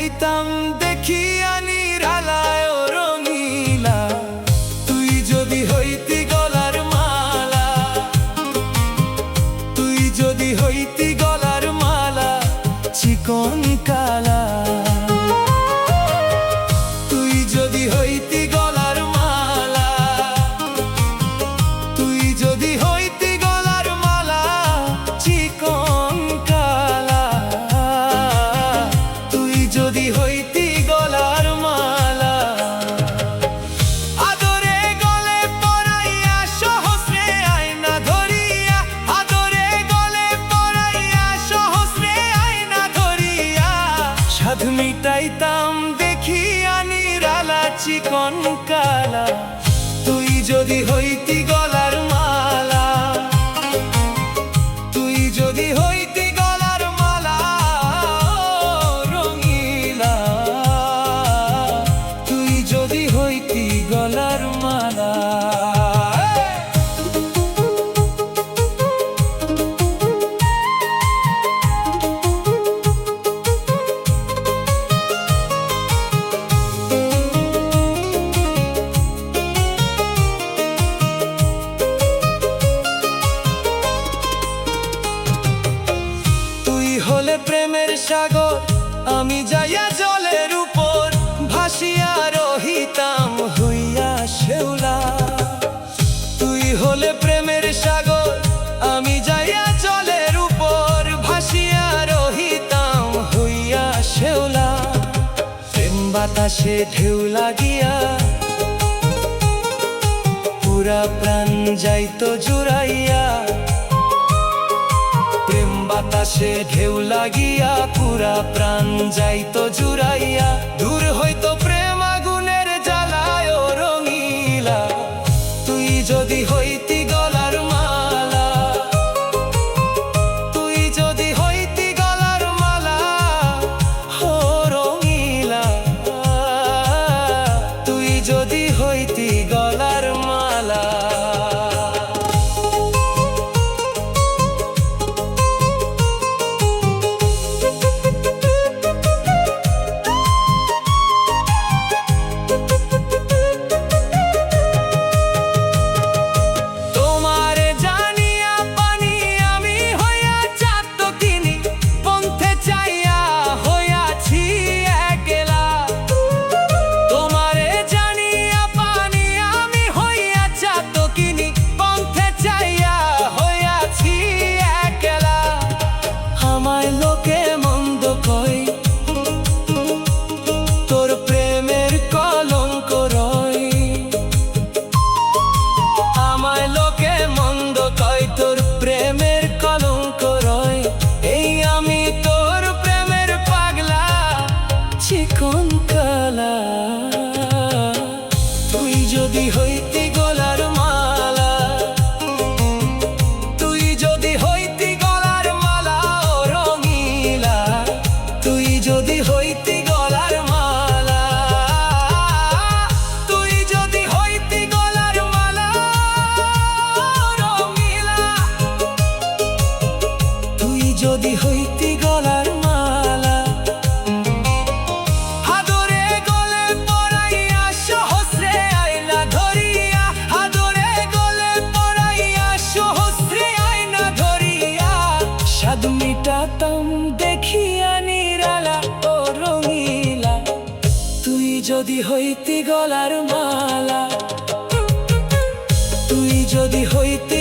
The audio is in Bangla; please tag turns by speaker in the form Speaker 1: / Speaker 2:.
Speaker 1: মিটাইতাম দেখিয়া নিরালায় ও রঙিলা। তুই যদি হইতি গলার মালা, তুই যদি হইতি গলার মালা চিকন কালা। তুই যদি হইতি গলার মালা, তুই যদি হইতি গলার মালা চিকন কালা। তুই যদি হইতি গলার মালা, আদরে গলে পরাইয়া সহস্রে আয়না ধরিয়া, আদরে গলে পরাইয়া সহস্রে আয়না ধরিয়া, সাধ মিটাইতাম দেখিয়া নিরালা চিকন কালা। তুই যদি হইতি গলার মালা, তুই যদি হইতি গলার মালা রঙিলা। তুই যদি হইতি গলার মালা। হলে প্রেমের সাগর, আমি যাইয়া জলের উপর ভাসিয়া রহিতাম হইয়া শেওলা। তুই হলে প্রেমের সাগর, আমি যাইয়া জলের উপর ভাসিয়া রহিতাম হইয়া শেওলা। প্রেম বাতাসে ঢেউ লাগিয়া পুরা প্রাণ যাইতো জুড়াইয়া। প্রেম বাতাসে ঢেউ লাগিয়া পুরা প্রাণ যাইতো জুড়াইয়া। দূর হইতো প্রেম আগুনের জ্বালায় ও রঙিলা। তুই যদি হইতি গলার মালা, তুই যদি হইতি গলার মালা ও রঙিলা। তুই যদি হইতি গলার মালা। লোকে মন্দ কয় তোর প্রেমের কলঙ্ক রয়। আমায় লোকে মন্দ কয় তোর প্রেমের কলঙ্ক রয়। এই আমি তোর প্রেমের পাগলা চিকন কালা। তুই যদি হইতি গলার মালা, তুই যদি হইতি গলার মালা ও রঙিলা। তুই যদি হইতি গলার মালা, তুই যদি হইতি গলার মালা রঙিলা। তুই যদি হইতি গলার মালা, আদরে গলে পরাইয়া সহস্রে আয়না ধরিয়া, আদরে গলে পরাইয়া সহস্রে আয়না ধরিয়া, সাধ মিটাতাম দেখিয়া নিরালা ও রঙিলা। তুই যদি হইতি গলার মালা, তুই যদি হইতি